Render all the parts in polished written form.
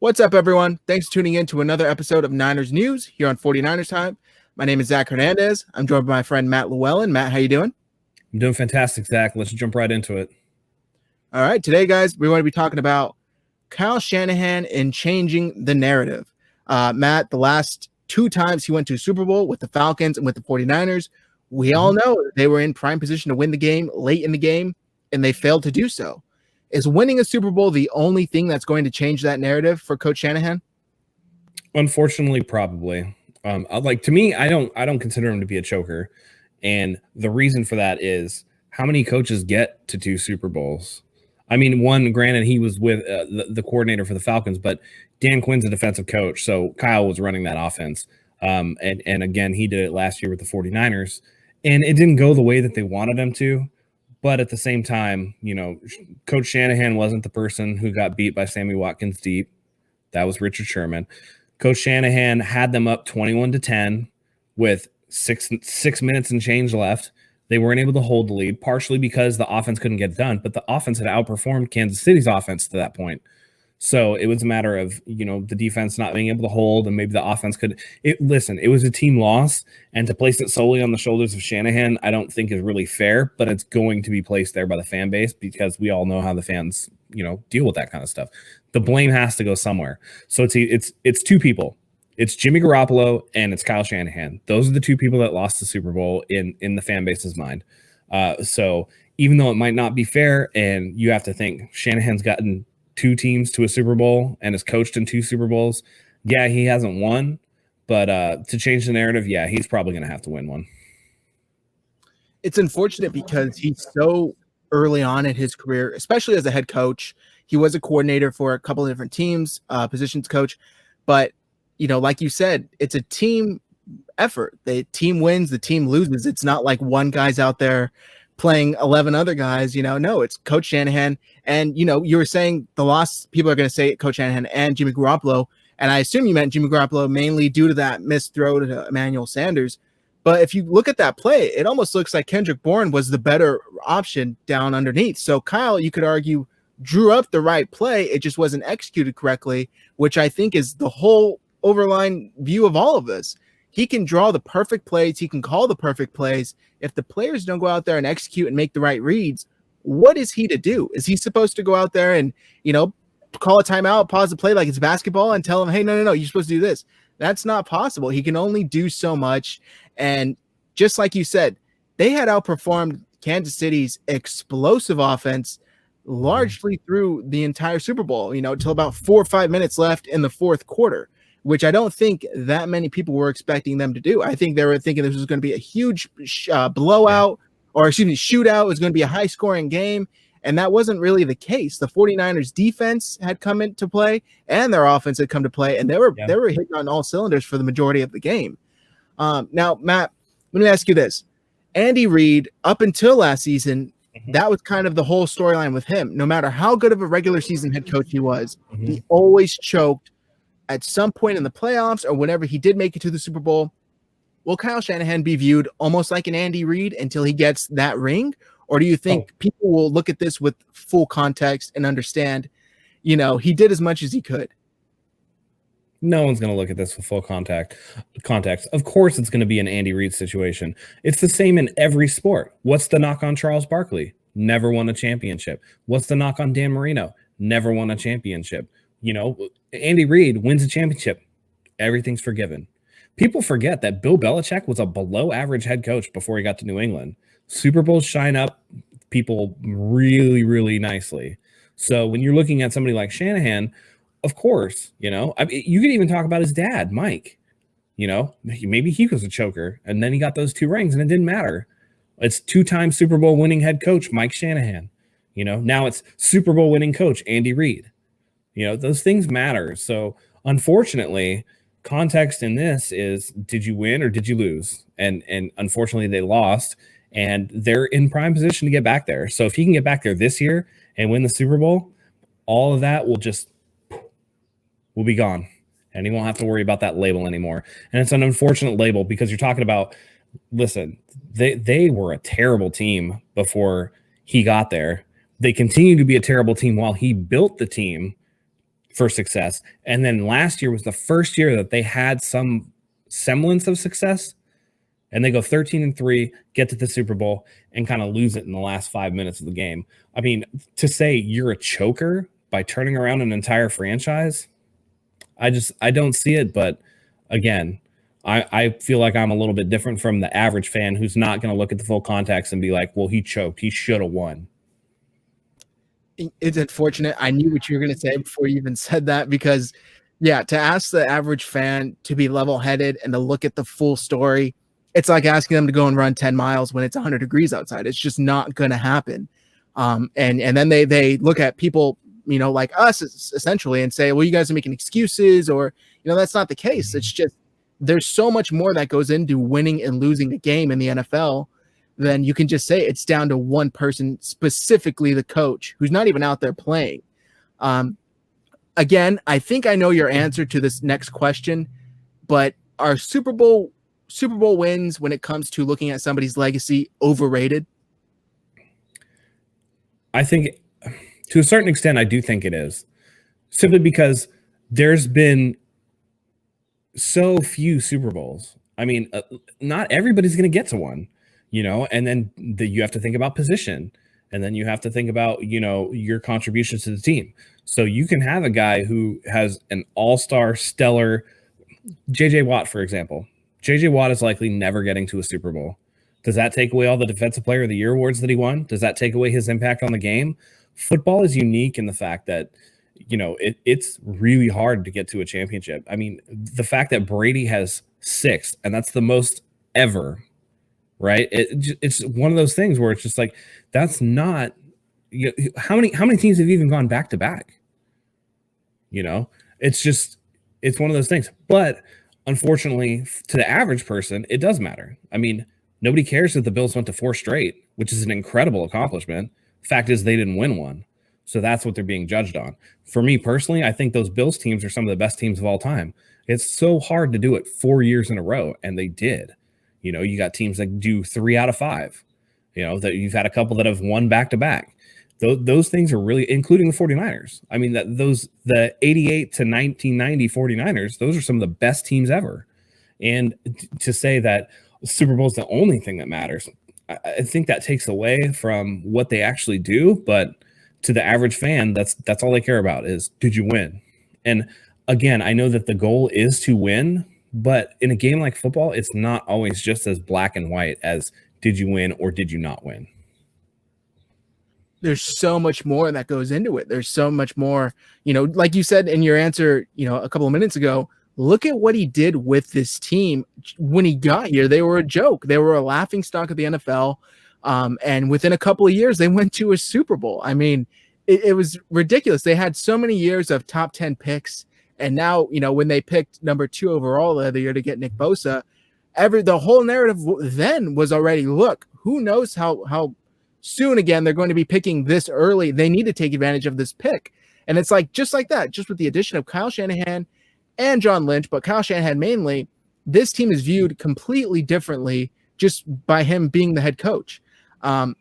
What's up, everyone? Thanks for tuning in to another episode of Niners News here on 49ers Time. My name is Zach Hernandez. I'm joined by my friend Matt Llewellyn. Matt, how you doing? I'm doing fantastic, Zach. Let's jump right into it. All right. Today, guys, we're going to be talking about Kyle Shanahan and changing the narrative. Matt, the last two times he went to a Super Bowl with the Falcons and with the 49ers, we all know they were in prime position to win the game late in the game, and they failed to do so. Is winning a Super Bowl the only thing that's going to change that narrative for Coach Shanahan? Unfortunately, probably. To me, I don't consider him to be a choker, and the reason for that is how many coaches get to 2 Super Bowls. I mean, one, granted, he was with the coordinator for the Falcons, but Dan Quinn's a defensive coach, so Kyle was running that offense. And again, he did it last year with the 49ers, and it didn't go the way that they wanted him to. But at the same time, Coach Shanahan wasn't the person who got beat by Sammy Watkins deep. That was Richard Sherman. Coach Shanahan had them up 21-10 with six minutes and change left. They weren't able to hold the lead, partially because the offense couldn't get it done, but the offense had outperformed Kansas City's offense to that point. So it was a matter of, the defense not being able to hold, and maybe the offense could. It was a team loss, and to place it solely on the shoulders of Shanahan, I don't think is really fair, but it's going to be placed there by the fan base because we all know how the fans, deal with that kind of stuff. The blame has to go somewhere. So it's two people. It's Jimmy Garoppolo and it's Kyle Shanahan. Those are the two people that lost the Super Bowl in the fan base's mind. So even though it might not be fair, and you have to think Shanahan's gotten 2 teams to a Super Bowl and has coached in 2 Super Bowls. Yeah, he hasn't won, but to change the narrative, yeah, he's probably going to have to win one. It's unfortunate because he's so early on in his career, especially as a head coach. He was a coordinator for a couple of different teams, positions coach. But, like you said, it's a team effort. The team wins, the team loses. It's not like one guy's out there playing 11 other guys, no, it's Coach Shanahan. And, you were saying the loss, people are going to say Coach Shanahan and Jimmy Garoppolo. And I assume you meant Jimmy Garoppolo mainly due to that missed throw to Emmanuel Sanders. But if you look at that play, it almost looks like Kendrick Bourne was the better option down underneath. So Kyle, you could argue, drew up the right play. It just wasn't executed correctly, which I think is the whole overlying view of all of this. He can draw the perfect plays. He can call the perfect plays. If the players don't go out there and execute and make the right reads, what is he to do? Is he supposed to go out there and, call a timeout, pause the play like it's basketball and tell him, hey, no, you're supposed to do this? That's not possible. He can only do so much. And just like you said, they had outperformed Kansas City's explosive offense largely through the entire Super Bowl, till about 4 or 5 minutes left in the fourth quarter, which I don't think that many people were expecting them to do. I think they were thinking this was going to be a huge blowout, or shootout. It was going to be a high-scoring game, and that wasn't really the case. The 49ers defense had come into play, and their offense had come to play, and they were hitting on all cylinders for the majority of the game. Now, Matt, let me ask you this. Andy Reid, up until last season, that was kind of the whole storyline with him. No matter how good of a regular season head coach he was, he always choked at some point in the playoffs or whenever he did make it to the Super Bowl. Will Kyle Shanahan be viewed almost like an Andy Reid until he gets that ring? Or do you think people will look at this with full context and understand, he did as much as he could? No one's going to look at this with full context. Of course, it's going to be an Andy Reid situation. It's the same in every sport. What's the knock on Charles Barkley? Never won a championship. What's the knock on Dan Marino? Never won a championship. Andy Reid wins a championship. Everything's forgiven. People forget that Bill Belichick was a below average head coach before he got to New England. Super Bowls shine up people really, really nicely. So when you're looking at somebody like Shanahan, of course, you could even talk about his dad, Mike. Maybe he was a choker, and then he got those 2 rings, and it didn't matter. It's 2-time Super Bowl winning head coach Mike Shanahan. Now it's Super Bowl winning coach Andy Reid. Those things matter. So unfortunately, context in this is, did you win or did you lose? And unfortunately, they lost, and they're in prime position to get back there. So if he can get back there this year and win the Super Bowl, all of that will be gone, and he won't have to worry about that label anymore. And it's an unfortunate label because you're talking about, listen, they were a terrible team before he got there. They continue to be a terrible team while he built the team for success. And then last year was the first year that they had some semblance of success, and they go 13-3, get to the Super Bowl, and kind of lose it in the last 5 minutes of the game. I mean, to say you're a choker by turning around an entire franchise, I don't see it. But again, I feel like I'm a little bit different from the average fan who's not going to look at the full context and be like, well, he choked. He should have won. It's unfortunate. I knew what you were going to say before you even said that, because, yeah, to ask the average fan to be level-headed and to look at the full story, it's like asking them to go and run 10 miles when it's 100 degrees outside. It's just not going to happen. And then they look at people, like us essentially, and say, well, you guys are making excuses, or, that's not the case. It's just, there's so much more that goes into winning and losing a game in the NFL than you can just say it's down to one person, specifically the coach, who's not even out there playing. Again, I think I know your answer to this next question, but are Super Bowl wins, when it comes to looking at somebody's legacy, overrated? I think to a certain extent, I do think it is, simply because there's been so few Super Bowls. I mean, not everybody's going to get to one, and then you have to think about position, and then you have to think about, your contributions to the team. So you can have a guy who has an all-star stellar, JJ Watt, for example. JJ Watt is likely never getting to a Super Bowl. Does that take away all the Defensive Player of the Year awards that he won? Does that take away his impact on the game? Football is unique in the fact that, it's really hard to get to a championship. I mean, the fact that Brady has 6, and that's the most ever, right? It's one of those things where it's just like, that's not, how many teams have even gone back to back? It's one of those things. But unfortunately, to the average person, it does matter. I mean, nobody cares that the Bills went to 4 straight, which is an incredible accomplishment. Fact is, they didn't win one. So that's what they're being judged on. For me personally, I think those Bills teams are some of the best teams of all time. It's so hard to do it 4 years in a row, and they did. You got teams that do 3 out of 5. That you've had a couple that have won back-to-back. Those things are really, including the 49ers. I mean, the 88 to 1990 49ers, those are some of the best teams ever. And to say that Super Bowl is the only thing that matters, I think that takes away from what they actually do. But to the average fan, that's all they care about is, did you win? And again, I know that the goal is to win, but in a game like football, it's not always just as black and white as did you win or did you not win. There's so much more that goes into it. There's so much more, like you said in your answer, a couple of minutes ago, look at what he did with this team. When he got here, they were a joke. They were a laughing stock of the NFL. And within a couple of years, they went to a Super Bowl. I mean, it was ridiculous. They had so many years of top 10 picks. And now, when they picked number 2 overall the other year to get Nick Bosa, the whole narrative then was already, look, who knows how soon again they're going to be picking this early. They need to take advantage of this pick. And it's like, just like that, just with the addition of Kyle Shanahan and John Lynch, but Kyle Shanahan mainly, this team is viewed completely differently just by him being the head coach. Now,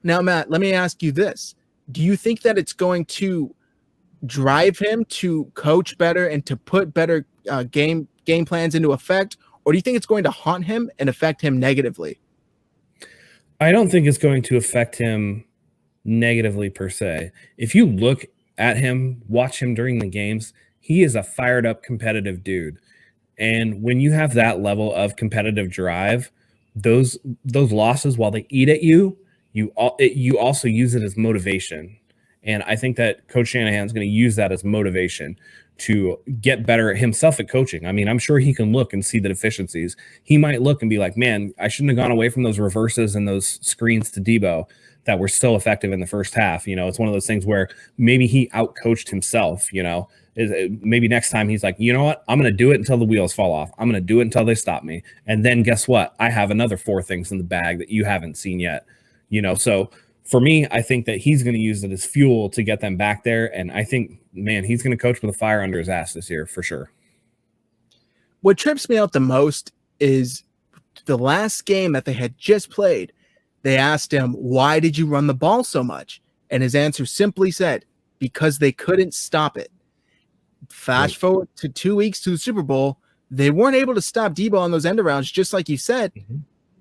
Matt, let me ask you this. Do you think that it's going to drive him to coach better and to put better game plans into effect, or do you think it's going to haunt him and affect him negatively? I don't think it's going to affect him negatively per se. If you look at him, watch him during the games, he is a fired up, competitive dude. And when you have that level of competitive drive, those losses, while they eat at you, you also use it as motivation. And I think that Coach Shanahan is going to use that as motivation to get better himself at coaching. I mean, I'm sure he can look and see the deficiencies. He might look and be like, man, I shouldn't have gone away from those reverses and those screens to Debo that were so effective in the first half. It's one of those things where maybe he outcoached himself. Maybe next time he's like, you know what? I'm going to do it until the wheels fall off. I'm going to do it until they stop me. And then guess what? I have another 4 things in the bag that you haven't seen yet. So for me, I think that he's going to use it as fuel to get them back there. And I think, man, he's going to coach with a fire under his ass this year for sure. What trips me out the most is the last game that they had just played. They asked him, why did you run the ball so much? And his answer simply said, because they couldn't stop it. Fast forward to 2 weeks to the Super Bowl, they weren't able to stop Debo on those end arounds, just like you said,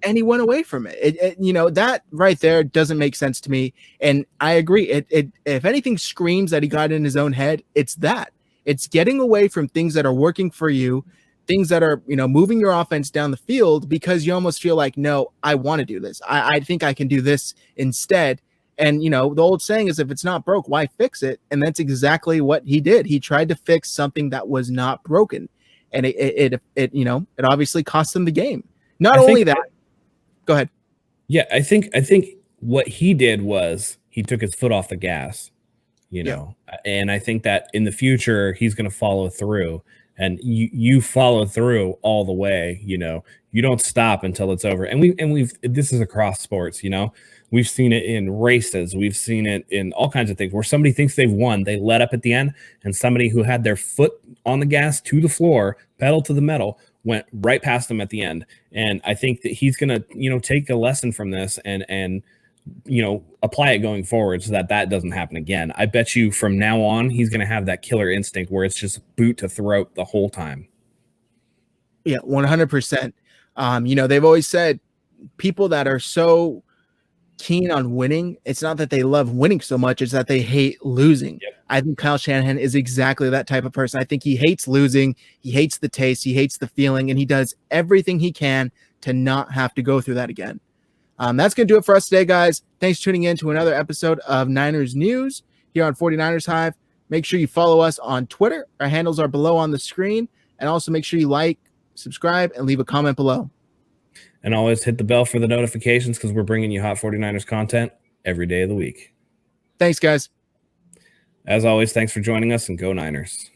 and he went away from it. That right there doesn't make sense to me. And I agree. If anything screams that he got in his own head, it's that. It's getting away from things that are working for you, things that are, moving your offense down the field, because you almost feel like, no, I want to do this. I think I can do this instead. And, the old saying is, if it's not broke, why fix it? And that's exactly what he did. He tried to fix something that was not broken. And it obviously cost them the game. Not only that, go ahead. Yeah, I think what he did was he took his foot off the gas, and I think that in the future he's going to follow through, and you follow through all the way. You don't stop until it's over. And we've this is across sports. We've seen it in races. We've seen it in all kinds of things where somebody thinks they've won. They let up at the end, and somebody who had their foot on the gas to the floor, pedal to the metal, went right past them at the end. And I think that he's going to, take a lesson from this and apply it going forward so that doesn't happen again. I bet you from now on, he's going to have that killer instinct where it's just boot to throat the whole time. Yeah, 100%. They've always said people that are so keen on winning, it's not that they love winning so much, it's that they hate losing. Yep. I think Kyle Shanahan is exactly that type of person. I think he hates losing, he hates the taste, he hates the feeling, and he does everything he can to not have to go through that again. That's going to do it for us today, guys. Thanks for tuning in to another episode of Niners News here on 49ers Hive. Make sure you follow us on Twitter. Our handles are below on the screen. And also make sure you like, subscribe, and leave a comment below. And always hit the bell for the notifications, because we're bringing you hot 49ers content every day of the week. Thanks, guys. As always, thanks for joining us, and go Niners.